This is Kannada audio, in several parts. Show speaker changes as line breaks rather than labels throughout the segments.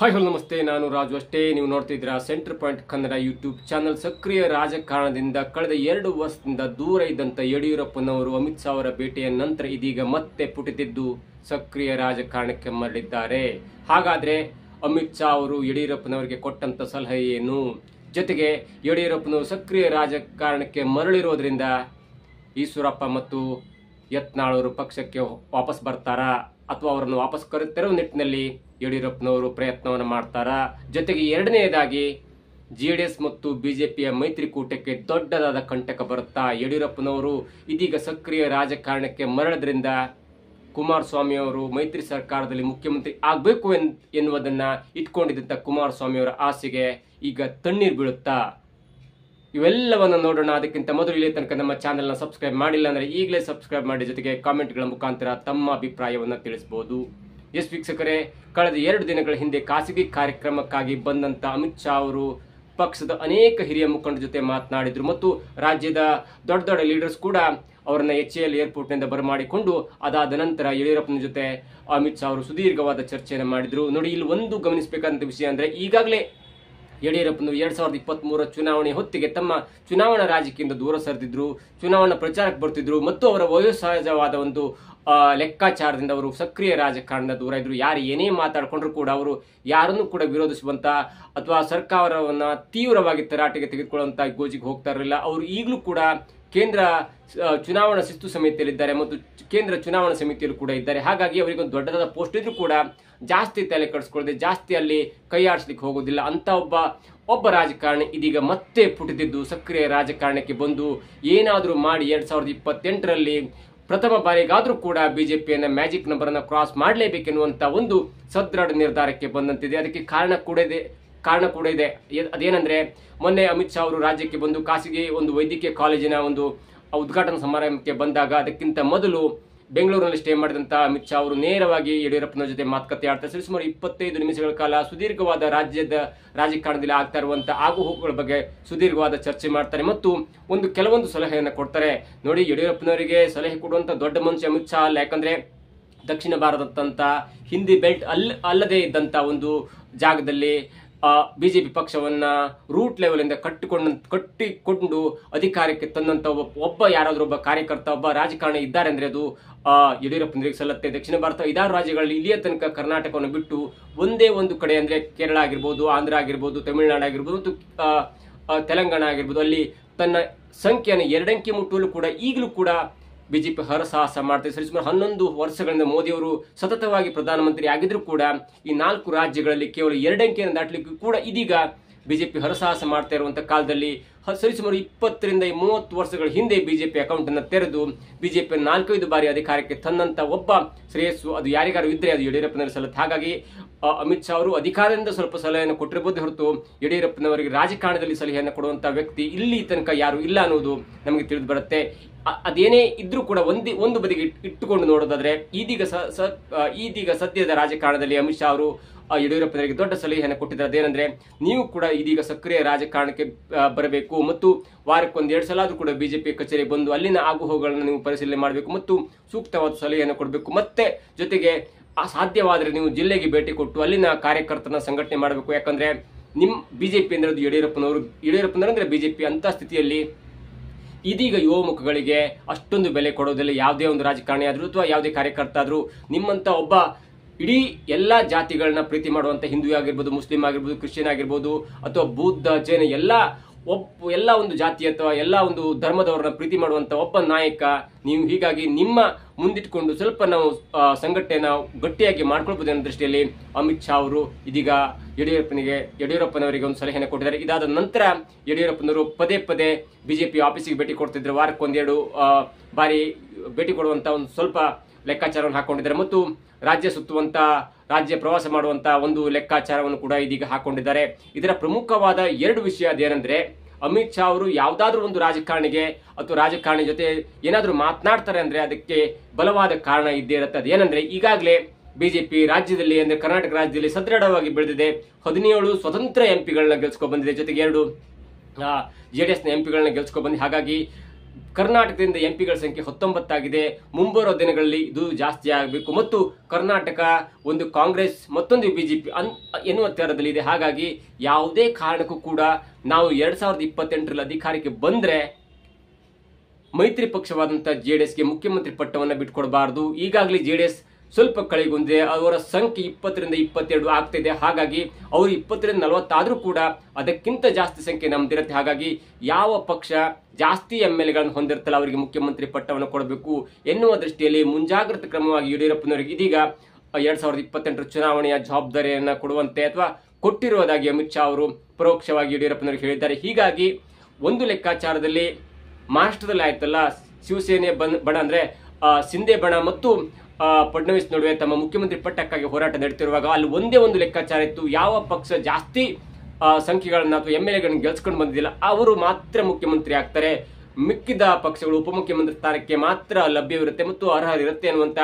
ಹಾಯ್ ಹಲೋ ನಮಸ್ತೆ, ನಾನು ರಾಜು ಅಷ್ಟೇ. ನೀವು ನೋಡ್ತಿದ್ದೀರಾ centre point Kannada YouTube channel. ಸಕ್ರಿಯ ರಾಜಕಾರಣದಿಂದ ಕಳೆದ 2 ವರ್ಷದಿಂದ ದೂರ ಇದ್ದಂಥ ಯಡಿಯೂರಪ್ಪನವರು ಅಮಿತ್ ಶಾ ಅವರ ಭೇಟಿಯ ನಂತರ ಇದೀಗ ಮತ್ತೆ ಪುಟಿತಿದ್ದು ಸಕ್ರಿಯ ರಾಜಕಾರಣಕ್ಕೆ ಮರಳಿದ್ದಾರೆ. ಹಾಗಾದ್ರೆ ಅಮಿತ್ ಶಾ ಅವರು ಯಡಿಯೂರಪ್ಪನವರಿಗೆ ಕೊಟ್ಟಂತ ಸಲಹೆ ಏನು? ಜೊತೆಗೆ ಯಡಿಯೂರಪ್ಪನವರು ಸಕ್ರಿಯ ರಾಜಕಾರಣಕ್ಕೆ ಮರಳಿರೋದ್ರಿಂದ ಈಶ್ವರಪ್ಪ ಮತ್ತು ಯತ್ನಾಳ್ ಅವರು ಪಕ್ಷಕ್ಕೆ ವಾಪಸ್ ಬರ್ತಾರಾ ಅಥವಾ ಅವರನ್ನು ವಾಪಸ್ ಕರೆತರುವ ನಿಟ್ಟಿನಲ್ಲಿ ಯಡಿಯೂರಪ್ಪನವರು ಪ್ರಯತ್ನವನ್ನು ಮಾಡ್ತಾರಾ? ಜೊತೆಗೆ ಎರಡನೆಯದಾಗಿ ಜೆಡಿಎಸ್ ಮತ್ತು ಬಿಜೆಪಿಯ ಮೈತ್ರಿಕೂಟಕ್ಕೆ ದೊಡ್ಡದಾದ ಕಂಟಕ ಬರುತ್ತಾ? ಯಡಿಯೂರಪ್ಪನವರು ಇದೀಗ ಸಕ್ರಿಯ ರಾಜಕಾರಣಕ್ಕೆ ಮರಳದ್ರಿಂದ ಕುಮಾರಸ್ವಾಮಿ ಅವರು ಮೈತ್ರಿ ಸರ್ಕಾರದಲ್ಲಿ ಮುಖ್ಯಮಂತ್ರಿ ಆಗಬೇಕು ಎನ್ನುವುದನ್ನ ಇಟ್ಕೊಂಡಿದ್ದಂಥ ಕುಮಾರಸ್ವಾಮಿ ಅವರ ಆಸೆಗೆ ಈಗ ತಣ್ಣೀರು ಬೀಳುತ್ತಾ? ಇವೆಲ್ಲವನ್ನು ನೋಡೋಣ. ಅದಕ್ಕಿಂತ ಮೊದಲು ಇಲ್ಲಿ ತನಕ ನಮ್ಮ ಚಾನೆಲ್ನ ಸಬ್ಸ್ಕ್ರೈಬ್ ಮಾಡಿಲ್ಲ ಅಂದರೆ ಈಗಲೇ ಸಬ್ಸ್ಕ್ರೈಬ್ ಮಾಡಿ, ಜೊತೆಗೆ ಕಾಮೆಂಟ್ಗಳ ಮುಖಾಂತರ ತಮ್ಮ ಅಭಿಪ್ರಾಯವನ್ನು ತಿಳಿಸಬಹುದು. ಎಸ್ ವೀಕ್ಷಕರೇ, ಕಳೆದ 2 ದಿನಗಳ ಹಿಂದೆ ಖಾಸಗಿ ಕಾರ್ಯಕ್ರಮಕ್ಕಾಗಿ ಬಂದಂತ ಅಮಿತ್ ಶಾ ಅವರು ಪಕ್ಷದ ಅನೇಕ ಹಿರಿಯ ಮುಖಂಡರ ಜೊತೆ ಮಾತನಾಡಿದ್ರು ಮತ್ತು ರಾಜ್ಯದ ದೊಡ್ಡ ದೊಡ್ಡ ಲೀಡರ್ಸ್ ಕೂಡ ಅವರನ್ನ HAL ಏರ್ಪೋರ್ಟ್ನಿಂದ ಬರಮಾಡಿಕೊಂಡು ಅದಾದ ನಂತರ ಯಡಿಯೂರಪ್ಪನ ಜೊತೆ ಅಮಿತ್ ಶಾ ಅವರು ಸುದೀರ್ಘವಾದ ಚರ್ಚೆಯನ್ನು ಮಾಡಿದ್ರು. ನೋಡಿ, ಇಲ್ಲಿ ಒಂದು ಗಮನಿಸಬೇಕಾದಂತ ವಿಷಯ ಅಂದ್ರೆ ಈಗಾಗಲೇ ಯಡಿಯೂರಪ್ಪನು 2023 ಚುನಾವಣೆ ಹೊತ್ತಿಗೆ ತಮ್ಮ ಚುನಾವಣಾ ರಾಜಕೀಯದಿಂದ ದೂರ ಸರಿದಿದ್ರು, ಚುನಾವಣಾ ಪ್ರಚಾರಕ್ಕೆ ಬರ್ತಿದ್ರು ಮತ್ತು ಅವರ ವಯೋಸಹಜವಾದ ಒಂದು ಲೆಕ್ಕಾಚಾರದಿಂದ ಅವರು ಸಕ್ರಿಯ ರಾಜಕಾರಣದ ದೂರ ಇದ್ರು. ಯಾರು ಏನೇ ಮಾತಾಡ್ಕೊಂಡ್ರು ಕೂಡ ಅವರು ಯಾರನ್ನೂ ಕೂಡ ವಿರೋಧಿಸುವಂತ ಅಥವಾ ಸರ್ಕಾರವನ್ನ ತೀವ್ರವಾಗಿ ತರಾಟೆಗೆ ತೆಗೆದುಕೊಳ್ಳುವಂತ ಗೋಜಿಗೆ ಹೋಗ್ತಾ ಇರಲಿಲ್ಲ. ಅವರು ಈಗಲೂ ಕೂಡ ಕೇಂದ್ರ ಚುನಾವಣಾ ಶಿಸ್ತು ಸಮಿತಿಯಲ್ಲಿದ್ದಾರೆ ಮತ್ತು ಕೇಂದ್ರ ಚುನಾವಣಾ ಸಮಿತಿಯಲ್ಲೂ ಕೂಡ ಇದ್ದಾರೆ. ಹಾಗಾಗಿ ಅವರಿಗೆ ಒಂದು ದೊಡ್ಡದಾದ ಪೋಸ್ಟ್ ಇದ್ರೂ ಕೂಡ ಜಾಸ್ತಿ ತಲೆ ಕೆಡಿಸ್ಕೊಳ್ಳದೆ, ಜಾಸ್ತಿ ಅಲ್ಲಿ ಕೈ ಆಡಿಸ್ಲಿಕ್ಕೆ ಹೋಗೋದಿಲ್ಲ ಅಂತ ಒಬ್ಬ ರಾಜಕಾರಣಿ ಇದೀಗ ಮತ್ತೆ ಪುಟಿದಿದ್ದು ಸಕ್ರಿಯ ರಾಜಕಾರಣಕ್ಕೆ ಬಂದು ಏನಾದರೂ ಮಾಡಿ 2028ರಲ್ಲಿ ಪ್ರಥಮ ಬಾರಿಗಾದ್ರೂ ಕೂಡ ಬಿಜೆಪಿಯನ್ನ ಮ್ಯಾಜಿಕ್ ನಂಬರ್ ಅನ್ನ ಕ್ರಾಸ್ ಮಾಡಲೇಬೇಕೆನ್ನುವಂತ ಒಂದು ಸದೃಢ ನಿರ್ಧಾರಕ್ಕೆ ಬಂದಂತಿದೆ. ಅದಕ್ಕೆ ಕಾರಣ ಕೂಡ ಇದೆ. ಅದೇನಂದ್ರೆ, ಮೊನ್ನೆ ಅಮಿತ್ ಶಾ ಅವರು ರಾಜ್ಯಕ್ಕೆ ಬಂದು ಖಾಸಗಿ ಒಂದು ವೈದ್ಯಕೀಯ ಕಾಲೇಜಿನ ಒಂದು ಉದ್ಘಾಟನಾ ಸಮಾರಂಭಕ್ಕೆ ಬಂದಾಗ ಅದಕ್ಕಿಂತ ಮೊದಲು ಬೆಂಗಳೂರಿನಲ್ಲಿ ಸ್ಟೇ ಮಾಡಿದಂತ ಅಮಿತ್ ಶಾ ಅವರು ನೇರವಾಗಿ ಯಡಿಯೂರಪ್ಪನ ಜೊತೆ ಮಾತುಕತೆ ಆಡ್ತಾರೆ. ಸುಮಾರು 25 ನಿಮಿಷಗಳ ಕಾಲ ಸುದೀರ್ಘವಾದ ರಾಜ್ಯದ ರಾಜಕಾರಣದಲ್ಲಿ ಆಗ್ತಾ ಇರುವಂತಹ ಆಗುಹೋಗುಗಳ ಬಗ್ಗೆ ಸುದೀರ್ಘವಾದ ಚರ್ಚೆ ಮಾಡ್ತಾರೆ ಮತ್ತು ಕೆಲವೊಂದು ಸಲಹೆಯನ್ನು ಕೊಡ್ತಾರೆ. ನೋಡಿ, ಯಡಿಯೂರಪ್ಪನವರಿಗೆ ಸಲಹೆ ಕೊಡುವಂತ ದೊಡ್ಡ ಮನುಷ್ಯ ಅಮಿತ್ ಶಾ ಅಲ್ಲ. ಯಾಕಂದ್ರೆ ದಕ್ಷಿಣ ಭಾರತದಂತ ಹಿಂದಿ ಬೆಲ್ಟ್ ಅಲ್ಲದೆ ಇದ್ದಂತ ಒಂದು ಜಾಗದಲ್ಲಿ ಬಿಜೆಪಿ ಪಕ್ಷವನ್ನ ರೂಟ್ ಲೆವೆಲ್ ಇಂದ ಕಟ್ಟಿಕೊಂಡು ಅಧಿಕಾರಕ್ಕೆ ತಂದಂತ ಯಾರಾದ್ರೂ ಒಬ್ಬ ಕಾರ್ಯಕರ್ತ, ಒಬ್ಬ ರಾಜಕಾರಣಿ ಇದ್ದಾರೆ ಅಂದ್ರೆ ಅದು ಯಡಿಯೂರಪ್ಪನವರಿಗೆ ಸಲ್ಲತ್ತೆ. ದಕ್ಷಿಣ ಭಾರತ 5-6 ರಾಜ್ಯಗಳಲ್ಲಿ ಇಲ್ಲಿಯ ತನಕ ಕರ್ನಾಟಕವನ್ನು ಬಿಟ್ಟು ಒಂದೇ ಒಂದು ಕಡೆ ಅಂದ್ರೆ ಕೇರಳ ಆಗಿರ್ಬೋದು, ಆಂಧ್ರ ಆಗಿರ್ಬೋದು, ತಮಿಳುನಾಡು ಆಗಿರ್ಬೋದು ಮತ್ತು ತೆಲಂಗಾಣ ಆಗಿರ್ಬೋದು, ಅಲ್ಲಿ ತನ್ನ ಸಂಖ್ಯೆಯನ್ನು 2 ಅಂಕಿ ಮುಟ್ಟಲು ಕೂಡ ಈಗಲೂ ಕೂಡ ಬಿಜೆಪಿ ಹರಸಾಹಸ ಮಾಡ್ತಾರೆ. ಸುಮಾರು 11 ವರ್ಷಗಳಿಂದ ಮೋದಿಯವರು ಸತತವಾಗಿ ಪ್ರಧಾನಮಂತ್ರಿ ಆಗಿದ್ರು ಕೂಡ ಈ 4 ರಾಜ್ಯಗಳಲ್ಲಿ ಕೇವಲ 2 ಅಂಕಿಯನ್ನು ದಾಟಲಿಕ್ಕೂ ಕೂಡ ಇದೀಗ ಬಿಜೆಪಿ ಹರಸಾಹಸ ಮಾಡ್ತಾ ಇರುವಂತಹ ಕಾಲದಲ್ಲಿ ಸರಿಸುಮಾರು 20ರಿಂದ 30 ವರ್ಷಗಳ ಹಿಂದೆ ಬಿಜೆಪಿ ಅಕೌಂಟ್ ಅನ್ನು ತೆರೆದು ಬಿಜೆಪಿ 4-5 ಬಾರಿ ಅಧಿಕಾರಕ್ಕೆ ತಂದಂತ ಒಬ್ಬ ಶ್ರೇಯಸ್ಸು ಅದು ಯಾರಿಗಾರು ಇದ್ರೆ ಅದು ಯಡಿಯೂರಪ್ಪನವರ ಸಲ್ಲತ್ತೆ. ಹಾಗಾಗಿ ಅಮಿತ್ ಶಾ ಅವರು ಅಧಿಕಾರದಿಂದ ಸ್ವಲ್ಪ ಸಲಹೆಯನ್ನು ಕೊಟ್ಟಿರಬಹುದು ಹೊರತು ಯಡಿಯೂರಪ್ಪನವರಿಗೆ ರಾಜಕಾರಣದಲ್ಲಿ ಸಲಹೆಯನ್ನು ಕೊಡುವಂತ ವ್ಯಕ್ತಿ ಇಲ್ಲಿ ತನಕ ಯಾರು ಇಲ್ಲ ಅನ್ನೋದು ನಮಗೆ ತಿಳಿದು ಬರುತ್ತೆ. ಅದೇನೇ ಇದ್ರೂ ಕೂಡ ಒಂದು ಬದಿಗೆ ಇಟ್ಟುಕೊಂಡು ನೋಡೋದಾದ್ರೆ ಇದೀಗ ಸದ್ಯದ ರಾಜಕಾರಣದಲ್ಲಿ ಅಮಿತ್ ಶಾ ಅವರು ಯಡಿಯೂರಪ್ಪನವರಿಗೆ ದೊಡ್ಡ ಸಲಹೆಯನ್ನು ಕೊಟ್ಟಿದ್ದಾರೆ. ಅದೇನೆಂದ್ರೆ, ನೀವು ಕೂಡ ಇದೀಗ ಸಕ್ರಿಯ ರಾಜಕಾರಣಕ್ಕೆ ಬರಬೇಕು ಮತ್ತು ವಾರಕ್ಕೊಂದು 2 ಸಲ ಆದ್ರೂ ಕೂಡ ಬಿಜೆಪಿ ಕಚೇರಿ ಬಂದು ಅಲ್ಲಿನ ಆಗುಹೋಗುಗಳನ್ನು ನೀವು ಪರಿಶೀಲನೆ ಮಾಡಬೇಕು ಮತ್ತು ಸೂಕ್ತವಾದ ಸಲಹೆಯನ್ನು ಕೊಡಬೇಕು. ಮತ್ತೆ ಜೊತೆಗೆ ಸಾಧ್ಯವಾದರೆ ನೀವು ಜಿಲ್ಲೆಗೆ ಭೇಟಿ ಕೊಟ್ಟು ಅಲ್ಲಿನ ಕಾರ್ಯಕರ್ತರನ್ನ ಸಂಘಟನೆ ಮಾಡಬೇಕು. ಯಾಕಂದ್ರೆ ನಿಮ್ ಬಿಜೆಪಿ ಅಂದ್ರೆ ಅದು ಯಡಿಯೂರಪ್ಪನವರು ಅಂದ್ರೆ ಬಿಜೆಪಿ ಅಂತ ಸ್ಥಿತಿಯಲ್ಲಿ ಇದೀಗ ಯುವ ಮುಖಗಳಿಗೆ ಅಷ್ಟೊಂದು ಬೆಲೆ ಕೊಡೋದಿಲ್ಲ. ಯಾವುದೇ ಒಂದು ರಾಜಕಾರಣಿ ಆದ್ರೂ ಅಥವಾ ಯಾವುದೇ ಕಾರ್ಯಕರ್ತ ಆದ್ರೂ ನಿಮ್ಮಂತ ಒಬ್ಬ ಇಡೀ ಎಲ್ಲಾ ಜಾತಿಗಳನ್ನ ಪ್ರೀತಿ ಮಾಡುವಂತ ಹಿಂದೂ ಆಗಿರ್ಬೋದು, ಮುಸ್ಲಿಂ ಆಗಿರ್ಬೋದು, ಕ್ರಿಶ್ಚಿಯನ್ ಆಗಿರ್ಬೋದು ಅಥವಾ ಬೌದ್ಧ, ಜೈನ ಎಲ್ಲ ಒಂದು ಜಾತಿ ಅಥವಾ ಎಲ್ಲ ಒಂದು ಧರ್ಮದವರನ್ನ ಪ್ರೀತಿ ಮಾಡುವಂತ ಒಬ್ಬ ನಾಯಕ ನೀವು. ಹೀಗಾಗಿ ನಿಮ್ಮ ಮುಂದಿಟ್ಕೊಂಡು ಸ್ವಲ್ಪ ನಾವು ಸಂಘಟನೆಯನ್ನ ಗಟ್ಟಿಯಾಗಿ ಮಾಡ್ಕೊಳ್ಬಹುದು ಅನ್ನೋ ದೃಷ್ಟಿಯಲ್ಲಿ ಅಮಿತ್ ಶಾ ಅವರು ಇದೀಗ ಯಡಿಯೂರಪ್ಪನವರಿಗೆ ಒಂದು ಸಲಹೆಯನ್ನು ಕೊಟ್ಟಿದ್ದಾರೆ. ಇದಾದ ನಂತರ ಯಡಿಯೂರಪ್ಪನವರು ಪದೇ ಬಿಜೆಪಿ ಆಫೀಸಿಗೆ ಭೇಟಿ ಕೊಡ್ತಿದ್ರು. ವಾರಕ್ಕೊಂದೆರಡು ಬಾರಿ ಭೇಟಿ ಕೊಡುವಂತ ಒಂದು ಸ್ವಲ್ಪ ಲೆಕ್ಕಾಚಾರವನ್ನು ಹಾಕೊಂಡಿದ್ದಾರೆ ಮತ್ತು ರಾಜ್ಯ ಪ್ರವಾಸ ಮಾಡುವಂತ ಒಂದು ಲೆಕ್ಕಾಚಾರವನ್ನು ಕೂಡ ಇದೀಗ ಹಾಕೊಂಡಿದ್ದಾರೆ. ಇದರ ಪ್ರಮುಖವಾದ 2 ವಿಷಯ ಅದೇನೆಂದ್ರೆ, ಅಮಿತ್ ಶಾ ಅವರು ಯಾವ್ದಾದ್ರು ಒಂದು ರಾಜಕಾರಣಿಗೆ ಅಥವಾ ರಾಜಕಾರಣಿ ಜೊತೆ ಏನಾದ್ರೂ ಮಾತನಾಡ್ತಾರೆ ಅಂದ್ರೆ ಅದಕ್ಕೆ ಬಲವಾದ ಕಾರಣ ಇದ್ದೇ ಇರುತ್ತೆ. ಅದೇನೆಂದ್ರೆ, ಈಗಾಗಲೇ ಬಿಜೆಪಿ ರಾಜ್ಯದಲ್ಲಿ ಅಂದ್ರೆ ಕರ್ನಾಟಕ ರಾಜ್ಯದಲ್ಲಿ ಸದೃಢವಾಗಿ ಬೆಳೆದಿದೆ. 17 ಸ್ವತಂತ್ರ ಎಂಪಿಗಳನ್ನ ಗೆಲ್ಸ್ಕೊ ಬಂದಿದೆ, ಜೊತೆಗೆ 2 ಜೆಡಿಎಸ್ ನ ಎಂಪಿಗಳನ್ನ ಗೆಲ್ಸ್ಕೊ ಬಂದಿದೆ. ಹಾಗಾಗಿ ಕರ್ನಾಟಕದಿಂದ ಎಂಪಿಗಳ ಸಂಖ್ಯೆ 19 ಆಗಿದೆ. ಮುಂಬರುವ ದಿನಗಳಲ್ಲಿ ಇದು ಜಾಸ್ತಿ ಆಗಬೇಕು ಮತ್ತು ಕರ್ನಾಟಕ ಒಂದು ಕಾಂಗ್ರೆಸ್ ಮತ್ತೊಂದು ಬಿಜೆಪಿ ಎನ್ನುವ ತರದಲ್ಲಿ ಇದೆ. ಹಾಗಾಗಿ ಯಾವುದೇ ಕಾರಣಕ್ಕೂ ಕೂಡ ನಾವು 2028ರಲ್ಲಿ ಅಧಿಕಾರಕ್ಕೆ ಬಂದ್ರೆ ಮೈತ್ರಿ ಪಕ್ಷವಾದಂಥ ಜೆಡಿಎಸ್ಗೆ ಮುಖ್ಯಮಂತ್ರಿ ಪಟ್ಟವನ್ನು ಬಿಟ್ಕೊಡಬಾರದು. ಈಗಾಗಲೇ ಜೆಡಿಎಸ್ ಸ್ವಲ್ಪ ಕಳೆಗೊಂಡಿದೆ. ಅವರ ಸಂಖ್ಯೆ 20ರಿಂದ 22 ಆಗ್ತಿದೆ. ಹಾಗಾಗಿ ಅವರು 20ರಿಂದ 40 ಆದ್ರೂ ಕೂಡ ಅದಕ್ಕಿಂತ ಜಾಸ್ತಿ ಸಂಖ್ಯೆ ನಮ್ದಿರುತ್ತೆ. ಹಾಗಾಗಿ ಯಾವ ಪಕ್ಷ ಜಾಸ್ತಿ MLAಗಳನ್ನು ಹೊಂದಿರ್ತಲ್ಲ ಅವರಿಗೆ ಮುಖ್ಯಮಂತ್ರಿ ಪಟ್ಟವನ್ನು ಕೊಡಬೇಕು ಎನ್ನುವ ದೃಷ್ಟಿಯಲ್ಲಿ ಮುಂಜಾಗ್ರತಾ ಕ್ರಮವಾಗಿ ಯಡಿಯೂರಪ್ಪನವರಿಗೆ ಇದೀಗ 2028ರ ಚುನಾವಣೆಯ ಜವಾಬ್ದಾರಿಯನ್ನು ಕೊಡುವಂತೆ ಅಥವಾ ಕೊಟ್ಟಿರುವುದಾಗಿ ಅಮಿತ್ ಶಾ ಅವರು ಪರೋಕ್ಷವಾಗಿ ಯಡಿಯೂರಪ್ಪನವರಿಗೆ ಹೇಳಿದ್ದಾರೆ. ಹೀಗಾಗಿ ಒಂದು ಲೆಕ್ಕಾಚಾರದಲ್ಲಿ ಮಹಾರಾಷ್ಟ್ರದಲ್ಲಿ ಆಯ್ತಲ್ಲ, ಶಿವಸೇನೆ ಬಣ ಅಂದ್ರೆ ಶಿಂದೆ ಬಣ ಮತ್ತು ಫಡ್ನವೀಸ್ ನಡುವೆ ತಮ್ಮ ಮುಖ್ಯಮಂತ್ರಿ ಪಟ್ಟಕ್ಕಾಗಿ ಹೋರಾಟ ನಡೆಯುತ್ತಿರುವಾಗ ಅಲ್ಲಿ ಒಂದೇ ಒಂದು ಲೆಕ್ಕಾಚಾರ ಇತ್ತು. ಯಾವ ಪಕ್ಷ ಜಾಸ್ತಿ ಸಂಖ್ಯೆಗಳನ್ನ ಅಥವಾ MLAಗಳನ್ನು ಗೆಲ್ಸ್ಕೊಂಡು ಬಂದಿಲ್ಲ ಅವರು ಮಾತ್ರ ಮುಖ್ಯಮಂತ್ರಿ ಆಗ್ತಾರೆ, ಮಿಕ್ಕಿದ ಪಕ್ಷಗಳು ಉಪಮುಖ್ಯಮಂತ್ರಿ ಸ್ಥಾನಕ್ಕೆ ಮಾತ್ರ ಲಭ್ಯವಿರುತ್ತೆ ಮತ್ತು ಅರ್ಹರಿರುತ್ತೆ ಅನ್ನುವಂತ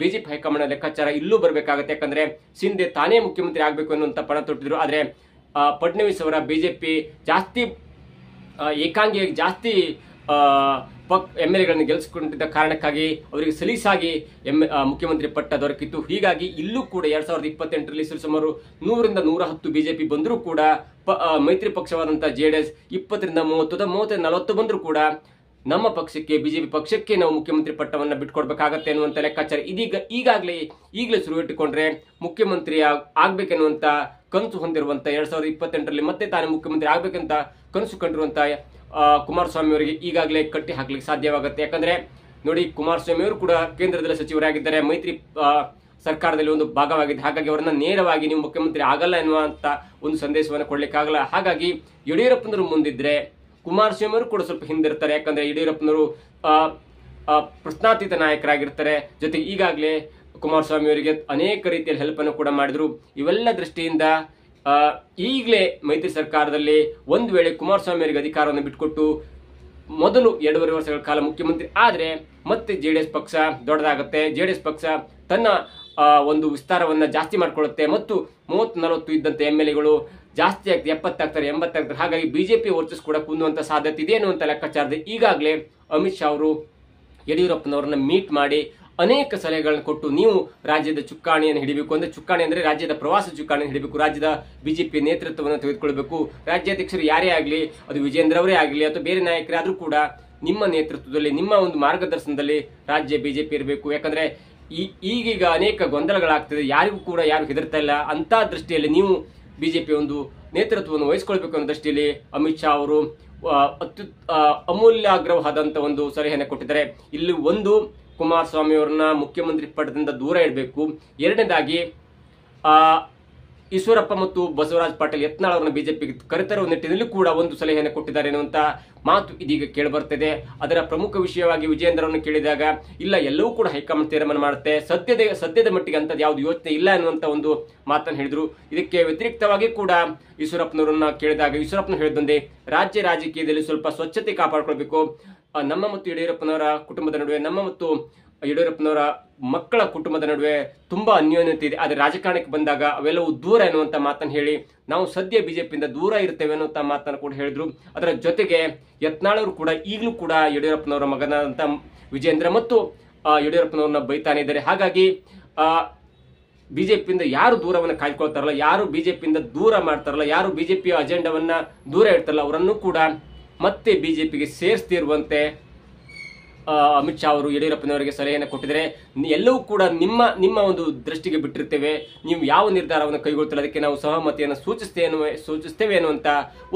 ಬಿಜೆಪಿ ಹೈಕಮಾಂಡ್ ಲೆಕ್ಕಾಚಾರ ಇಲ್ಲೂ ಬರಬೇಕಾಗುತ್ತೆ. ಯಾಕಂದ್ರೆ ಶಿಂದೆ ತಾನೇ ಮುಖ್ಯಮಂತ್ರಿ ಆಗಬೇಕು ಅನ್ನುವಂತ ಪಣ ತೊಟ್ಟಿದ್ರು. ಆದ್ರೆ ಫಡ್ನವೀಸ್ ಅವರ ಬಿಜೆಪಿ ಜಾಸ್ತಿ ಏಕಾಂಗಿಯಾಗಿ ಜಾಸ್ತಿ MLAಗಳನ್ನು ಗೆಲ್ಲಿಸಿಕೊಂಡಿದ್ದ ಕಾರಣಕ್ಕಾಗಿ ಅವರಿಗೆ ಸಲೀಸಾಗಿ ಮುಖ್ಯಮಂತ್ರಿ ಪಟ್ಟ ದೊರಕಿತ್ತು. ಹೀಗಾಗಿ ಇಲ್ಲೂ ಕೂಡ 2028ರಲ್ಲಿ ಸುಮಾರು 100ರಿಂದ 110 ಬಿಜೆಪಿ ಬಂದರೂ ಕೂಡ ಮೈತ್ರಿ ಪಕ್ಷವಾದಂತಹ ಜೆಡಿಎಸ್ 20ರಿಂದ 30, 30ರಿಂದ 40 ಬಂದರೂ ಕೂಡ ನಮ್ಮ ಪಕ್ಷಕ್ಕೆ ಬಿಜೆಪಿ ಪಕ್ಷಕ್ಕೆ ನಾವು ಮುಖ್ಯಮಂತ್ರಿ ಪಟ್ಟವನ್ನು ಬಿಟ್ಕೊಡ್ಬೇಕಾಗತ್ತೆ ಅನ್ನುವಂತ ಲೆಕ್ಕಾಚಾರ ಈಗಲೇ ಶುರುವಿಟ್ಟುಕೊಂಡ್ರೆ ಮುಖ್ಯಮಂತ್ರಿ ಆಗ್ಬೇಕೆನ್ನುವಂತ ಕನಸು ಹೊಂದಿರುವಂತ 2028ರಲ್ಲಿ ಮತ್ತೆ ತಾನೇ ಮುಖ್ಯಮಂತ್ರಿ ಆಗ್ಬೇಕಂತ ಕನಸು ಕಂಡಿರುವಂತ ಕುಮಾರಸ್ವಾಮಿ ಅವರಿಗೆ ಈಗಾಗಲೇ ಕಟ್ಟಿ ಹಾಕ್ಲಿಕ್ಕೆ ಸಾಧ್ಯವಾಗುತ್ತೆ. ಯಾಕಂದ್ರೆ ನೋಡಿ, ಕುಮಾರಸ್ವಾಮಿ ಅವರು ಕೂಡ ಕೇಂದ್ರದಲ್ಲಿ ಸಚಿವರಾಗಿದ್ದಾರೆ, ಮೈತ್ರಿ ಸರ್ಕಾರದಲ್ಲಿ ಒಂದು ಭಾಗವಾಗಿದೆ. ಹಾಗಾಗಿ ಅವರನ್ನ ನೇರವಾಗಿ ನೀವು ಮುಖ್ಯಮಂತ್ರಿ ಆಗಲ್ಲ ಎನ್ನುವಂತ ಒಂದು ಸಂದೇಶವನ್ನು ಕೊಡ್ಲಿಕ್ಕಾಗಲ್ಲ. ಹಾಗಾಗಿ ಯಡಿಯೂರಪ್ಪನವರು ಮುಂದಿದ್ರೆ ಕುಮಾರಸ್ವಾಮಿ ಅವರು ಕೂಡ ಸ್ವಲ್ಪ ಹಿಂದಿರ್ತಾರೆ. ಯಾಕಂದ್ರೆ ಯಡಿಯೂರಪ್ಪನವರು ಪ್ರಶ್ನಾತೀತ ನಾಯಕರಾಗಿರ್ತಾರೆ. ಜೊತೆಗೆ ಈಗಾಗಲೇ ಕುಮಾರಸ್ವಾಮಿ ಅವರಿಗೆ ಅನೇಕ ರೀತಿಯಲ್ಲಿ ಹೆಲ್ಪ್ ಅನ್ನು ಕೂಡ ಮಾಡಿದ್ರು. ಇವೆಲ್ಲ ದೃಷ್ಟಿಯಿಂದ ಈಗಲೇ ಮೈತ್ರಿ ಸರ್ಕಾರದಲ್ಲಿ ಒಂದು ವೇಳೆ ಕುಮಾರಸ್ವಾಮಿ ಅವರಿಗೆ ಅಧಿಕಾರವನ್ನು ಬಿಟ್ಟುಕೊಟ್ಟು ಮೊದಲು 2.5 ವರ್ಷಗಳ ಕಾಲ ಮುಖ್ಯಮಂತ್ರಿ ಆದ್ರೆ ಮತ್ತೆ ಜೆಡಿಎಸ್ ಪಕ್ಷ ದೊಡ್ಡದಾಗುತ್ತೆ. ಜೆಡಿಎಸ್ ಪಕ್ಷ ತನ್ನ ಒಂದು ವಿಸ್ತಾರವನ್ನ ಜಾಸ್ತಿ ಮಾಡ್ಕೊಳ್ಳುತ್ತೆ ಮತ್ತು 30-40 ಇದ್ದಂತ MLAಗಳು ಜಾಸ್ತಿ ಆಗ್ತದೆ, 70 ಆಗ್ತಾರೆ, 80 ಆಗ್ತಾರೆ. ಹಾಗಾಗಿ ಬಿಜೆಪಿ ವರ್ಚಸ್ ಕೂಡ ಕುಂದುವಂತ ಸಾಧ್ಯತೆ ಇದೆ ಅನ್ನುವಂತ ಲೆಕ್ಕಾಚಾರದ ಈಗಾಗಲೇ ಅಮಿತ್ ಶಾ ಅವರು ಯಡಿಯೂರಪ್ಪನವರನ್ನ ಮೀಟ್ ಮಾಡಿ ಅನೇಕ ಸಲಹೆಗಳನ್ನು ಕೊಟ್ಟು ನೀವು ರಾಜ್ಯದ ಚುಕ್ಕಾಣಿಯನ್ನು ಹಿಡಿಬೇಕು, ಅಂದ್ರೆ ಚುಕ್ಕಾಣಿ ಅಂದ್ರೆ ರಾಜ್ಯದ ಪ್ರವಾಸ ಚುಕ್ಕಾಣಿಯನ್ನು ಹಿಡಿಬೇಕು, ರಾಜ್ಯದ ಬಿಜೆಪಿ ನೇತೃತ್ವವನ್ನು ತೆಗೆದುಕೊಳ್ಬೇಕು. ರಾಜ್ಯಾಧ್ಯಕ್ಷರು ಯಾರೇ ಆಗಲಿ, ಅದು ವಿಜೇಂದ್ರ ಅವರೇ ಆಗಲಿ ಅಥವಾ ಬೇರೆ ನಾಯಕರಾದ್ರೂ ಕೂಡ ನಿಮ್ಮ ನೇತೃತ್ವದಲ್ಲಿ ನಿಮ್ಮ ಒಂದು ಮಾರ್ಗದರ್ಶನದಲ್ಲಿ ರಾಜ್ಯ ಬಿಜೆಪಿ ಇರಬೇಕು. ಯಾಕಂದ್ರೆ ಈಗೀಗ ಅನೇಕ ಗೊಂದಲಗಳಾಗ್ತದೆ, ಯಾರಿಗೂ ಕೂಡ ಯಾರು ಹೆದರ್ತಾ ಇಲ್ಲ. ಅಂತ ದೃಷ್ಟಿಯಲ್ಲಿ ನೀವು ಬಿಜೆಪಿ ಒಂದು ನೇತೃತ್ವವನ್ನು ವಹಿಸಿಕೊಳ್ಬೇಕು ಅನ್ನೋ ದೃಷ್ಟಿಯಲ್ಲಿ ಅಮಿತ್ ಶಾ ಅವರು ಅಮೂಲ್ಯಾಗ್ರವಾದಂತ ಒಂದು ಸಲಹೆಯನ್ನು ಕೊಟ್ಟಿದ್ದಾರೆ. ಇಲ್ಲಿ ಒಂದು, ಕುಮಾರಸ್ವಾಮಿ ಅವರನ್ನ ಮುಖ್ಯಮಂತ್ರಿ ಪಟ್ಟದಿಂದ ದೂರ ಇಡಬೇಕು. ಎರಡನೇದಾಗಿ ಈಶ್ವರಪ್ಪ ಮತ್ತು ಬಸವರಾಜ ಪಾಟೀಲ್ ಯತ್ನಾಳ್ ಅವರನ್ನ ಬಿಜೆಪಿಗೆ ಕರೆತರುವ ನಿಟ್ಟಿನಲ್ಲಿ ಕೂಡ ಒಂದು ಸಲಹೆಯನ್ನು ಕೊಟ್ಟಿದ್ದಾರೆ ಎನ್ನುವಂತ ಮಾತು ಇದೀಗ ಕೇಳಿಬರ್ತದೆ. ಅದರ ಪ್ರಮುಖ ವಿಷಯವಾಗಿ ವಿಜಯೇಂದ್ರ ಅವರನ್ನು ಕೇಳಿದಾಗ ಇಲ್ಲ, ಎಲ್ಲವೂ ಕೂಡ ಹೈಕಮಾಂಡ್ ತೀರ್ಮಾನ ಮಾಡುತ್ತೆ, ಸದ್ಯದ ಮಟ್ಟಿಗೆ ಅಂತದ್ದು ಯಾವ್ದು ಯೋಚನೆ ಇಲ್ಲ ಅನ್ನುವಂತ ಒಂದು ಮಾತನ್ನು ಹೇಳಿದ್ರು. ಇದಕ್ಕೆ ವ್ಯತಿರಿಕ್ತವಾಗಿ ಕೂಡ ಈಶ್ವರಪ್ಪನವರನ್ನ ಕೇಳಿದಾಗ ಈಶ್ವರಪ್ಪನ ಹೇಳಿದಂತೆ ರಾಜ್ಯ ರಾಜಕೀಯದಲ್ಲಿ ಸ್ವಲ್ಪ ಸ್ವಚ್ಛತೆ ಕಾಪಾಡಿಕೊಳ್ಬೇಕು. ನಮ್ಮ ಮತ್ತು ಯಡಿಯೂರಪ್ಪನವರ ಕುಟುಂಬದ ನಡುವೆ, ನಮ್ಮ ಮತ್ತು ಯಡಿಯೂರಪ್ಪನವರ ಮಕ್ಕಳ ಕುಟುಂಬದ ನಡುವೆ ತುಂಬಾ ಅನ್ಯೋನ್ಯತೆ ಇದೆ. ಆದರೆ ರಾಜಕಾರಣಕ್ಕೆ ಬಂದಾಗ ಅವೆಲ್ಲವೂ ದೂರ ಎನ್ನುವಂತ ಮಾತನ್ನು ಹೇಳಿ ನಾವು ಸದ್ಯ ಬಿಜೆಪಿಯಿಂದ ದೂರ ಇರ್ತೇವೆ ಅನ್ನುವಂತ ಮಾತನ್ನು ಕೂಡ ಹೇಳಿದ್ರು. ಅದರ ಜೊತೆಗೆ ಯತ್ನಾಳವರು ಕೂಡ ಈಗಲೂ ಕೂಡ ಯಡಿಯೂರಪ್ಪನವರ ಮಗನಾದಂತ ವಿಜೇಂದ್ರ ಮತ್ತು ಯಡಿಯೂರಪ್ಪನವ್ರನ್ನ ಬೈತಾನೆ ಇದ್ದಾರೆ. ಹಾಗಾಗಿ ಬಿಜೆಪಿಯಿಂದ ಯಾರು ದೂರವನ್ನು ಕಾಯ್ಕೊಳ್ತಾರಲ್ಲ, ಯಾರು ಬಿಜೆಪಿಯಿಂದ ದೂರ ಮಾಡ್ತಾರಲ್ಲ, ಯಾರು ಬಿಜೆಪಿಯ ಅಜೆಂಡವನ್ನ ದೂರ ಇಡ್ತಾರಲ್ಲ, ಅವರನ್ನು ಕೂಡ ಮತ್ತೆ ಬಿಜೆಪಿಗೆ ಸೇರಿಸ್ತಿರುವಂತೆ ಅಮಿತ್ ಶಾ ಅವರು ಯಡಿಯೂರಪ್ಪನವರಿಗೆ ಸಲಹೆಯನ್ನು ಕೊಟ್ಟಿದ್ದಾರೆ. ಎಲ್ಲವೂ ಕೂಡ ನಿಮ್ಮ ಒಂದು ದೃಷ್ಟಿಗೆ ಬಿಟ್ಟಿರ್ತೇವೆ, ನೀವು ಯಾವ ನಿರ್ಧಾರವನ್ನು ಕೈಗೊಳ್ತಾರೆ ಅದಕ್ಕೆ ನಾವು ಸಹಮತಿಯನ್ನು ಸೂಚಿಸ್ತೇವೆ ಅನ್ನುವಂತ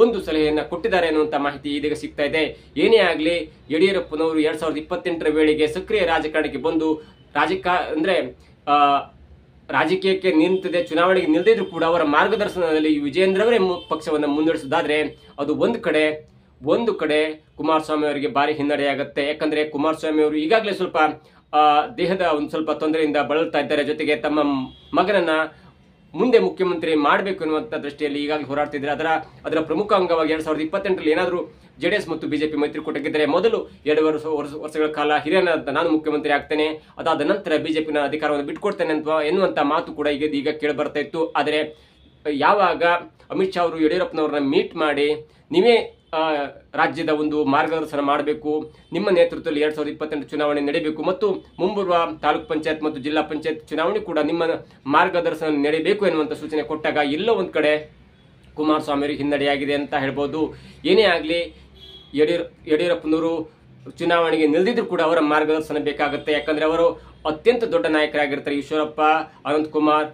ಒಂದು ಸಲಹೆಯನ್ನು ಕೊಟ್ಟಿದ್ದಾರೆ ಅನ್ನುವಂತ ಮಾಹಿತಿ ಇದೀಗ ಸಿಗ್ತಾ ಇದೆ. ಏನೇ ಆಗಲಿ, ಯಡಿಯೂರಪ್ಪನವರು 2028ರ ವೇಳೆಗೆ ಸಕ್ರಿಯ ರಾಜಕಾರಣಕ್ಕೆ ಬಂದು ರಾಜಕೀಯಕ್ಕೆ ನಿಂತಿದೆ, ಚುನಾವಣೆಗೆ ನಿಲ್ಲದಿದ್ರು ಕೂಡ ಅವರ ಮಾರ್ಗದರ್ಶನದಲ್ಲಿ ವಿಜಯೇಂದ್ರ ಅವರೇ ಪಕ್ಷವನ್ನು ಮುನ್ನಡೆಸುವುದಾದ್ರೆ ಅದು ಒಂದು ಕಡೆ ಕುಮಾರಸ್ವಾಮಿ ಅವರಿಗೆ ಭಾರಿ ಹಿನ್ನಡೆಯಾಗುತ್ತೆ. ಯಾಕಂದ್ರೆ ಕುಮಾರಸ್ವಾಮಿ ಅವರು ಈಗಾಗಲೇ ಸ್ವಲ್ಪ ದೇಹದ ಒಂದು ಸ್ವಲ್ಪ ತೊಂದರೆಯಿಂದ ಬಳಲ್ತಾ ಇದ್ದಾರೆ. ಜೊತೆಗೆ ತಮ್ಮ ಮಗನನ್ನ ಮುಂದೆ ಮುಖ್ಯಮಂತ್ರಿ ಮಾಡಬೇಕು ಎನ್ನುವಂತ ದೃಷ್ಟಿಯಲ್ಲಿ ಈಗಾಗಲೇ ಹೋರಾಡ್ತಿದ್ದಾರೆ. ಅದರ ಪ್ರಮುಖ ಅಂಗವಾಗಿ 2028ರಲ್ಲಿ ಏನಾದರೂ ಜೆಡಿಎಸ್ ಮತ್ತು ಬಿಜೆಪಿ ಮೈತ್ರಿಕೂಟಕ್ಕಿದ್ದರೆ ಮೊದಲು 2 ವರ್ಷಗಳ ಕಾಲ ಹಿರಿಯನಾದ ನಾನು ಮುಖ್ಯಮಂತ್ರಿ ಆಗ್ತೇನೆ, ಅದಾದ ನಂತರ ಬಿಜೆಪಿನ ಅಧಿಕಾರವನ್ನು ಬಿಟ್ಕೊಡ್ತೇನೆ ಎನ್ನುವಂತ ಮಾತು ಕೂಡ ಈಗ ಕೇಳಿ ಬರ್ತಾ ಇತ್ತು. ಆದರೆ ಯಾವಾಗ ಅಮಿತ್ ಶಾ ಅವರು ಯಡಿಯೂರಪ್ಪನವ್ರನ್ನ ಮೀಟ್ ಮಾಡಿ ನೀವೇ ರಾಜ್ಯದ ಒಂದು ಮಾರ್ಗದರ್ಶನ ಮಾಡಬೇಕು, ನಿಮ್ಮ ನೇತೃತ್ವದಲ್ಲಿ 2028 ಚುನಾವಣೆ ನಡೆಯಬೇಕು ಮತ್ತು ಮುಂಬರುವ ತಾಲೂಕ್ ಪಂಚಾಯತ್ ಮತ್ತು ಜಿಲ್ಲಾ ಪಂಚಾಯತ್ ಚುನಾವಣೆ ಕೂಡ ನಿಮ್ಮ ಮಾರ್ಗದರ್ಶನ ನಡೆಯಬೇಕು ಎನ್ನುವಂತ ಸೂಚನೆ ಕೊಟ್ಟಾಗ ಎಲ್ಲೋ ಒಂದ್ ಕಡೆ ಕುಮಾರಸ್ವಾಮಿ ಅವರಿಗೆ ಹಿನ್ನಡೆಯಾಗಿದೆ ಅಂತ ಹೇಳ್ಬೋದು. ಏನೇ ಆಗಲಿ ಯಡಿಯೂರಪ್ಪನವರು ಚುನಾವಣೆಗೆ ನಿಲ್ದಿದ್ರು ಕೂಡ ಅವರ ಮಾರ್ಗದರ್ಶನ ಬೇಕಾಗುತ್ತೆ. ಯಾಕಂದ್ರೆ ಅವರು ಅತ್ಯಂತ ದೊಡ್ಡ ನಾಯಕರಾಗಿರ್ತಾರೆ. ಈಶ್ವರಪ್ಪ, ಅನಂತಕುಮಾರ್,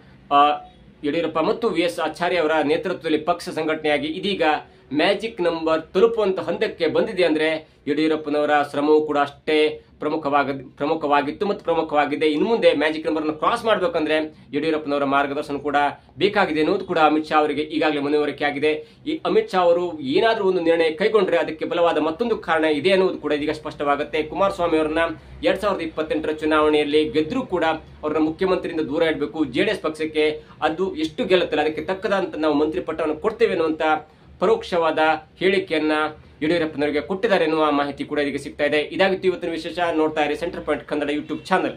ಯಡಿಯೂರಪ್ಪ ಮತ್ತು VS ಆಚಾರ್ಯ ಅವರ ನೇತೃತ್ವದಲ್ಲಿ ಪಕ್ಷ ಸಂಘಟನೆಯಾಗಿ ಇದೀಗ ಮ್ಯಾಜಿಕ್ ನಂಬರ್ ತಲುಪುವಂತ ಹಂತಕ್ಕೆ ಬಂದಿದೆ. ಅಂದ್ರೆ ಯಡಿಯೂರಪ್ಪನವರ ಶ್ರಮವೂ ಕೂಡ ಅಷ್ಟೇ ಪ್ರಮುಖವಾಗಿತ್ತು ಮತ್ತು ಪ್ರಮುಖವಾಗಿದೆ. ಇನ್ನು ಮುಂದೆ ಮ್ಯಾಜಿಕ್ ನಂಬರ್ ಅನ್ನು ಕ್ರಾಸ್ ಮಾಡಬೇಕಂದ್ರೆ ಯಡಿಯೂರಪ್ಪನವರ ಮಾರ್ಗದರ್ಶನ ಕೂಡ ಬೇಕಾಗಿದೆ ಅನ್ನೋದು ಕೂಡ ಅಮಿತ್ ಶಾ ಅವರಿಗೆ ಈಗಾಗಲೇ ಮನವರಿಕೆ ಆಗಿದೆ. ಈ ಅಮಿತ್ ಶಾ ಅವರು ಏನಾದರೂ ಒಂದು ನಿರ್ಣಯ ಕೈಗೊಂಡ್ರೆ ಅದಕ್ಕೆ ಬಲವಾದ ಮತ್ತೊಂದು ಕಾರಣ ಇದೆ ಅನ್ನೋದು ಕೂಡ ಇದೀಗ ಸ್ಪಷ್ಟವಾಗುತ್ತೆ. ಕುಮಾರಸ್ವಾಮಿ ಅವರನ್ನ 2028 ಚುನಾವಣೆಯಲ್ಲಿ ಗೆದ್ರೂ ಕೂಡ ಅವರನ್ನ ಮುಖ್ಯಮಂತ್ರಿಯಿಂದ ದೂರ ಇಡಬೇಕು. JDS ಪಕ್ಷಕ್ಕೆ ಅದು ಎಷ್ಟು ಗೆಲ್ಲುತ್ತಲ್ಲ ಅದಕ್ಕೆ ತಕ್ಕದಂತ ನಾವು ಮಂತ್ರಿ ಪಟ್ಟವನ್ನು ಕೊಡ್ತೇವೆ ಅನ್ನುವಂತ ಪರೋಕ್ಷವಾದ ಹೇಳಿಕೆಯನ್ನ ಯಡಿಯೂರಪ್ಪನವರಿಗೆ ಕೊಟ್ಟಿದ್ದಾರೆ ಎನ್ನುವ ಮಾಹಿತಿ ಕೂಡ ಇದಕ್ಕೆ ಸಿಗ್ತಾ ಇದೆ. ಇದಾಗಿತ್ತು ಇವತ್ತಿನ ವಿಶೇಷ. ನೋಡ್ತಾ ಇರಿ centre point Kannada YouTube channel.